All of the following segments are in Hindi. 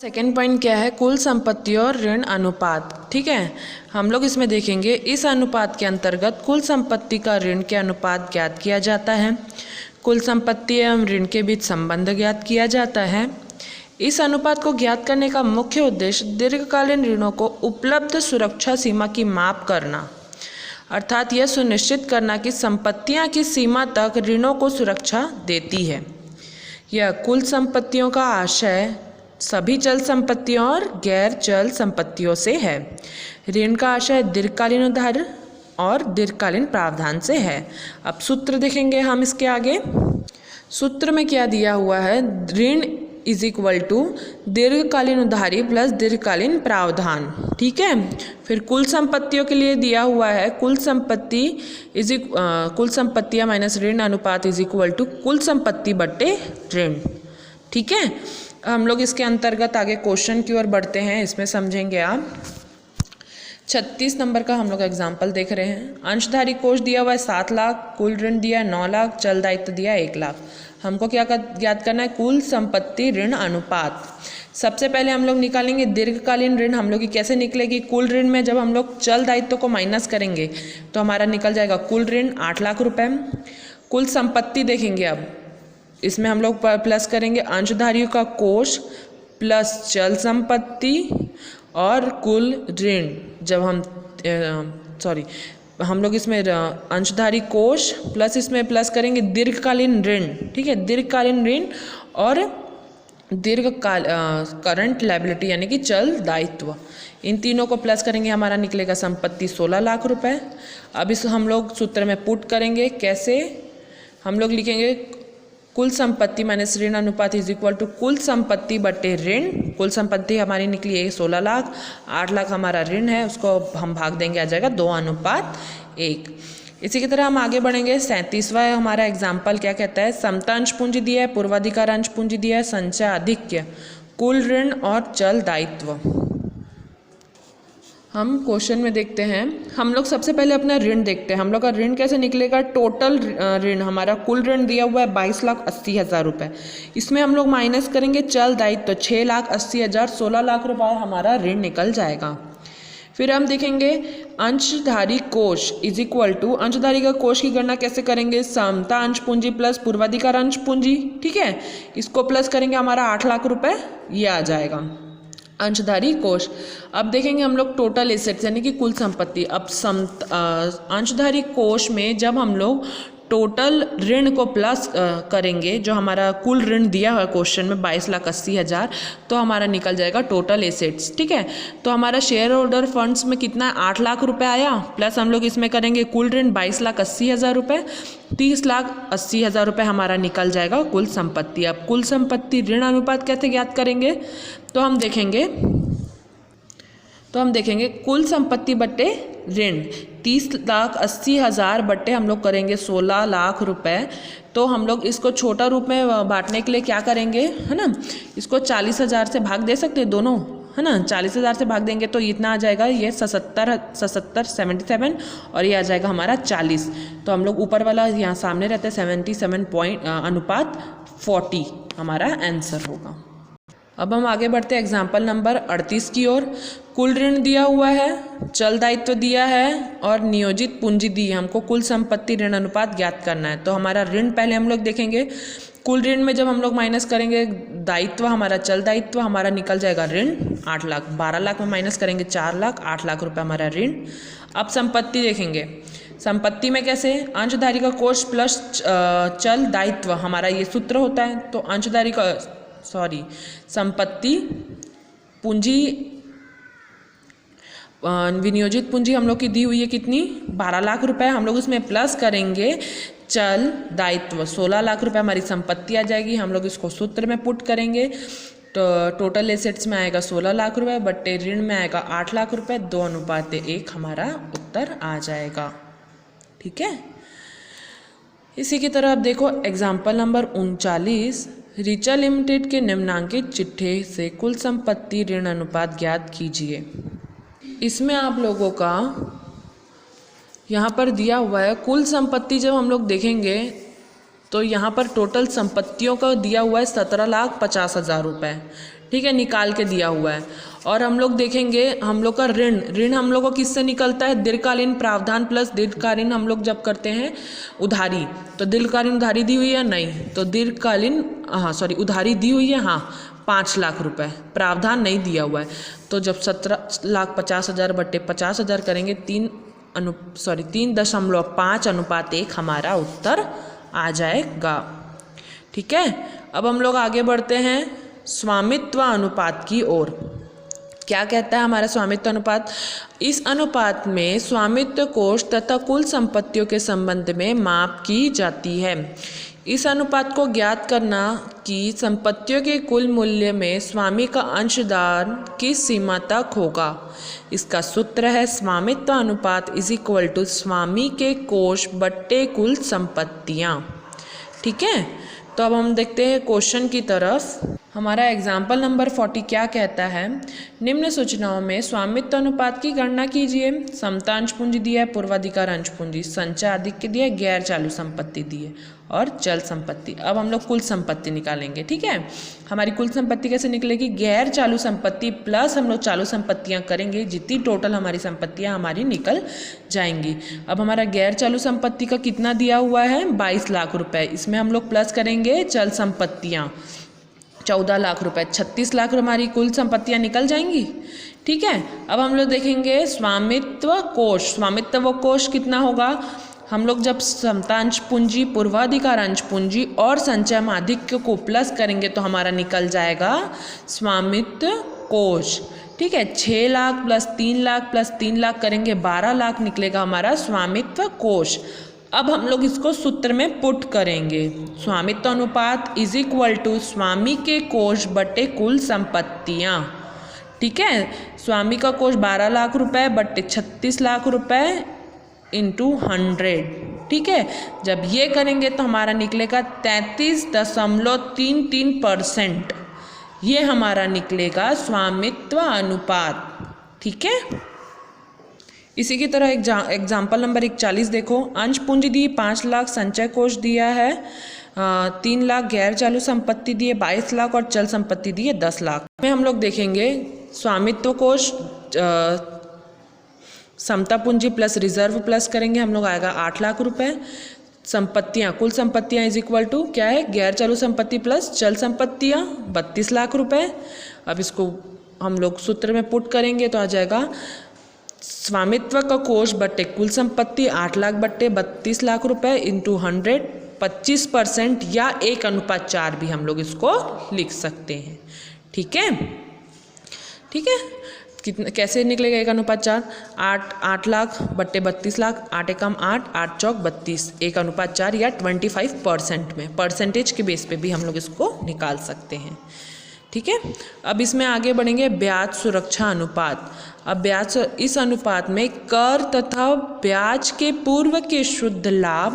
सेकेंड पॉइंट क्या है, कुल संपत्ति और ऋण अनुपात। ठीक है, हम लोग इसमें देखेंगे इस अनुपात के अंतर्गत कुल संपत्ति का ऋण के अनुपात ज्ञात किया जाता है। कुल संपत्ति एवं ऋण के बीच संबंध ज्ञात किया जाता है। इस अनुपात को ज्ञात करने का मुख्य उद्देश्य दीर्घकालीन ऋणों को उपलब्ध सुरक्षा सीमा की माप करना, अर्थात यह सुनिश्चित करना कि संपत्तियां किस सीमा तक ऋणों को सुरक्षा देती है। यह कुल संपत्तियों का आशय सभी चल संपत्तियों और गैर चल संपत्तियों से है। ऋण का आशय दीर्घकालीन उधार और दीर्घकालीन प्रावधान से है। अब सूत्र देखेंगे हम इसके आगे। सूत्र में क्या दिया हुआ है, ऋण इज इक्वल टू दीर्घकालीन उधारी प्लस दीर्घकालीन प्रावधान। ठीक है, फिर कुल संपत्तियों के लिए दिया हुआ है कुल संपत्तियां माइनस ऋण अनुपात इज इक्वल टू कुल संपत्ति बट्टे ऋण। ठीक है, हम लोग इसके अंतर्गत आगे क्वेश्चन की ओर बढ़ते हैं। इसमें समझेंगे आप 36 नंबर का हम लोग एग्जाम्पल देख रहे हैं। अंशधारी कोष दिया हुआ है 7 लाख, कुल ऋण दिया है 9 लाख, चल दायित्व दिया है 1 लाख। हमको क्या ज्ञात करना है, कुल संपत्ति ऋण अनुपात। सबसे पहले हम लोग निकालेंगे दीर्घकालीन ऋण। हम लोग की कैसे निकलेगी, कुल ऋण में जब हम लोग चल दायित्व को माइनस करेंगे तो हमारा निकल जाएगा कुल ऋण 8 लाख रुपए। कुल संपत्ति देखेंगे, अब इसमें हम लोग प्लस करेंगे अंशधारियों का कोष प्लस चल संपत्ति और कुल ऋण। जब हम लोग इसमें अंशधारी कोष प्लस इसमें प्लस करेंगे दीर्घकालीन ऋण। ठीक है, दीर्घकालीन ऋण और करंट लायबिलिटी यानी कि चल दायित्व, इन तीनों को प्लस करेंगे, हमारा निकलेगा संपत्ति 16 लाख रुपए। अब इस हम लोग सूत्र में पुट करेंगे। कैसे, हम लोग लिखेंगे कुल संपत्ति माइनस ऋण अनुपात इज इक्वल टू कुल संपत्ति बटे ऋण। कुल संपत्ति हमारी निकली है 16 लाख, 8 लाख हमारा ऋण है, उसको हम भाग देंगे, आ जाएगा 2:1। इसी की तरह हम आगे बढ़ेंगे। 37वां हमारा एग्जाम्पल क्या कहता है, समता अंश पूंजी दिया है, पूर्वाधिकार अंश पूंजी दिया है, संचय आधिक्य, कुल ऋण और चल दायित्व। हम क्वेश्चन में देखते हैं, हम लोग सबसे पहले अपना ऋण देखते हैं। हम लोग का ऋण कैसे निकलेगा, टोटल ऋण हमारा कुल ऋण दिया हुआ है 22,80,000 रुपये। इसमें हम लोग माइनस करेंगे चल दायित्व 6,80,000, 16 लाख रुपये हमारा ऋण निकल जाएगा। फिर हम देखेंगे अंशधारी कोष इज इक्वल टू, अंशधारी का कोष की गणना कैसे करेंगे, समता अंश पूंजी प्लस पूर्वाधिकार अंश पूंजी। ठीक है, इसको प्लस करेंगे, हमारा 8 लाख रुपये ये आ जाएगा अंशधारी कोष। अब देखेंगे हम लोग टोटल एसेट्स यानी कि कुल संपत्ति। अब अंशधारी कोष में जब हम लोग टोटल ऋण को प्लस करेंगे, जो हमारा कुल ऋण दिया हुआ क्वेश्चन में 22,80,000, तो हमारा निकल जाएगा टोटल एसेट्स। ठीक है, तो हमारा शेयर होल्डर फंड्स में कितना 8 लाख रुपए आया, प्लस हम लोग इसमें करेंगे कुल ऋण 22,80,000 रुपये, 30,80,000 रुपये हमारा निकल जाएगा कुल संपत्ति। अब कुल संपत्ति ऋण अनुपात कैसे ज्ञात करेंगे, तो हम देखेंगे कुल संपत्ति बट्टे ऋण 30,80,000 बट्टे हम लोग करेंगे 16 लाख रुपए। तो हम लोग इसको छोटा रूप में बांटने के लिए क्या करेंगे, है ना, इसको 40,000 से भाग दे सकते हैं दोनों, है ना। 40,000 से भाग देंगे तो इतना आ जाएगा, ये 77 और ये आ जाएगा हमारा 40। तो हम लोग ऊपर वाला यहाँ सामने रहता है 77.40 हमारा आंसर होगा। अब हम आगे बढ़ते हैं एग्जाम्पल नंबर 38 की ओर। कुल ऋण दिया हुआ है, चल दायित्व दिया है और नियोजित पूंजी दी है। हमको कुल संपत्ति ऋण अनुपात ज्ञात करना है। तो हमारा ऋण पहले हम लोग देखेंगे, कुल ऋण में जब हम लोग माइनस करेंगे दायित्व, हमारा चल दायित्व हमारा निकल जाएगा ऋण 8 लाख, 12 लाख में माइनस करेंगे 4 लाख, 8 लाख रुपये हमारा ऋण। अब संपत्ति देखेंगे, संपत्ति में कैसे, अंशधारी का कोष प्लस चल दायित्व, हमारा ये सूत्र होता है। तो अंशधारी का संपत्ति पूंजी विनियोजित पूंजी हम लोग की दी हुई है कितनी, 12 लाख रुपए। हम लोग इसमें प्लस करेंगे चल दायित्व 16 लाख रुपए, हमारी संपत्ति आ जाएगी। हम लोग इसको सूत्र में पुट करेंगे तो टोटल एसेट्स में आएगा 16 लाख रुपए बट्टे ऋण में आएगा 8 लाख रुपए, 2:1 हमारा उत्तर आ जाएगा। ठीक है, इसी की तरह अब देखो एग्जाम्पल नंबर 39। ऋचा लिमिटेड के निम्नांकित चिट्ठे से कुल संपत्ति ऋण अनुपात ज्ञात कीजिए। इसमें आप लोगों का यहाँ पर दिया हुआ है कुल संपत्ति। जब हम लोग देखेंगे तो यहाँ पर टोटल संपत्तियों का दिया हुआ है 17,50,000 रुपये। ठीक है, निकाल के दिया हुआ है। और हम लोग देखेंगे हम लोग का ऋण हम लोग को किससे निकलता है, दीर्घकालीन प्रावधान प्लस दीर्घकालीन हम लोग जब करते हैं उधारी। तो दीर्घकालीन उधारी दी हुई है नहीं, तो दीर्घकालीन उधारी दी हुई है, हाँ 5 लाख रुपए, प्रावधान नहीं दिया हुआ है। तो जब 17,50,000 बट्टे 50,000 करेंगे 3.5:1 हमारा उत्तर आ जाएगा। ठीक है, अब हम लोग आगे बढ़ते हैं स्वामित्व अनुपात की ओर। क्या कहता है हमारा स्वामित्व अनुपात? इस अनुपात में स्वामित्व कोष तथा कुल संपत्तियों के संबंध में माप की जाती है। इस अनुपात को ज्ञात करना कि संपत्तियों के कुल मूल्य में स्वामी का अंशदान किस सीमा तक होगा। इसका सूत्र है स्वामित्व अनुपात = स्वामी के कोष बट्टे कुल संपत्तियाँ। ठीक है, तो अब हम देखते हैं क्वेश्चन की तरफ। हमारा एग्जाम्पल नंबर 40 क्या कहता है, निम्न सूचनाओं में स्वामित्व अनुपात की गणना कीजिए। समता अंश पूंजी दिया है, पूर्वाधिकार अंश पूंजी, संचय आधिक्य दिया है, गैर चालू संपत्ति दी है और चल संपत्ति। अब हम लोग कुल संपत्ति निकालेंगे। ठीक है, हमारी कुल संपत्ति कैसे निकलेगी, गैर चालू संपत्ति प्लस हम लोग चालू संपत्तियां करेंगे, जितनी टोटल हमारी संपत्तियां हमारी निकल जाएंगी। अब हमारा गैर चालू संपत्ति का कितना दिया हुआ है, 22 लाख रुपए। इसमें हम लोग प्लस करेंगे चल संपत्तियाँ 14 लाख रुपए, 36 लाख हमारी कुल संपत्तियां निकल जाएंगी। ठीक है, अब हम लोग देखेंगे स्वामित्व कोष। स्वामित्व कोष कितना होगा, हम लोग जब समतांश पूंजी, पूर्वाधिकार अंश पूंजी और संचय आधिक्य को प्लस करेंगे तो हमारा निकल जाएगा स्वामित्व कोष। ठीक है, 6 लाख प्लस 3 लाख प्लस 3 लाख करेंगे 12 लाख निकलेगा हमारा स्वामित्व कोष। अब हम लोग इसको सूत्र में पुट करेंगे, स्वामित्व अनुपात = स्वामी के कोष बटे कुल संपत्तियाँ। ठीक है, स्वामी का कोष 12 लाख रुपए बटे 36 लाख रुपए × 100। ठीक है, जब ये करेंगे तो हमारा निकलेगा 33.33%। ये हमारा निकलेगा स्वामित्व अनुपात। ठीक है, इसी की तरह एग्जाम्पल नंबर 41 देखो। अंश पूंजी दी 5 लाख, संचय कोष दिया है 3 लाख, गैर चालू संपत्ति दी है 22 लाख और चल संपत्ति दी है 10 लाख। में हम लोग देखेंगे स्वामित्व कोष समता पूंजी प्लस रिजर्व प्लस करेंगे हम लोग आएगा 8 लाख रुपए। संपत्तियाँ, कुल संपत्तियाँ = क्या है, गैर चालू संपत्ति प्लस चल संपत्तियाँ 32 लाख रुपए। अब इसको हम लोग सूत्र में पुट करेंगे तो आ जाएगा स्वामित्व का कोष बटे कुल संपत्ति 8 लाख बटे 32 लाख रुपए × 100, 25% या 1:4 भी हम लोग इसको लिख सकते हैं। ठीक है, ठीक है, कितना कैसे निकलेगा 1:4? 8 लाख बट्टे 32 लाख, 8 एकम 8, 8 चौक 32, 1:4 या 25% में, परसेंटेज के बेस पे भी हम लोग इसको निकाल सकते हैं। ठीक है, अब इसमें आगे बढ़ेंगे ब्याज सुरक्षा अनुपात। अब ब्याज, इस अनुपात में कर तथा ब्याज के पूर्व के शुद्ध लाभ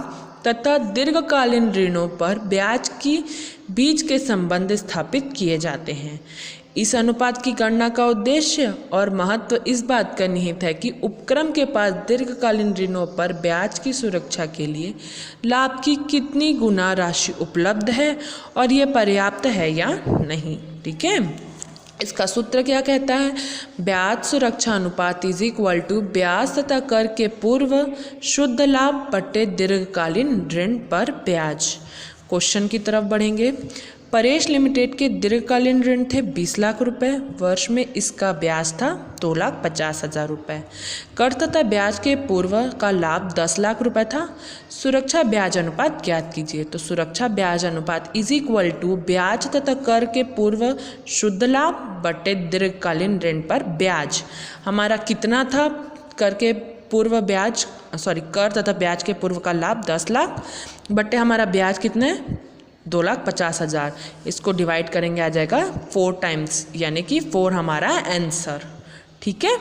तथा दीर्घकालीन ऋणों पर ब्याज की बीच के संबंध स्थापित किए जाते हैं। इस अनुपात की गणना का उद्देश्य और महत्व इस बात का निहित है कि उपक्रम के पास दीर्घकालीन ऋणों पर ब्याज की सुरक्षा के लिए लाभ की कितनी गुना राशि उपलब्ध है और ये पर्याप्त है या नहीं। ठीक है, इसका सूत्र क्या कहता है, ब्याज सुरक्षा अनुपात = ब्याज तथा कर के पूर्व शुद्ध लाभ बटे दीर्घकालीन ऋण पर ब्याज। क्वेश्चन की तरफ बढ़ेंगे। परेश लिमिटेड के दीर्घकालीन ऋण थे 20 लाख रुपए, वर्ष में इसका ब्याज था 2,50,000 रुपये। कर तथा ब्याज के पूर्व का लाभ 10 लाख रुपए था। सुरक्षा ब्याज अनुपात ज्ञात कीजिए। तो सुरक्षा ब्याज अनुपात = ब्याज तथा कर के पूर्व शुद्ध लाभ बटे दीर्घकालीन ऋण पर ब्याज। हमारा कितना था, कर के पूर्व ब्याज कर तथा ब्याज के पूर्व का लाभ 10 लाख बटे हमारा ब्याज कितना है 2,50,000। इसको डिवाइड करेंगे आ जाएगा 4 टाइम्स, यानी कि 4 हमारा आंसर। ठीक है।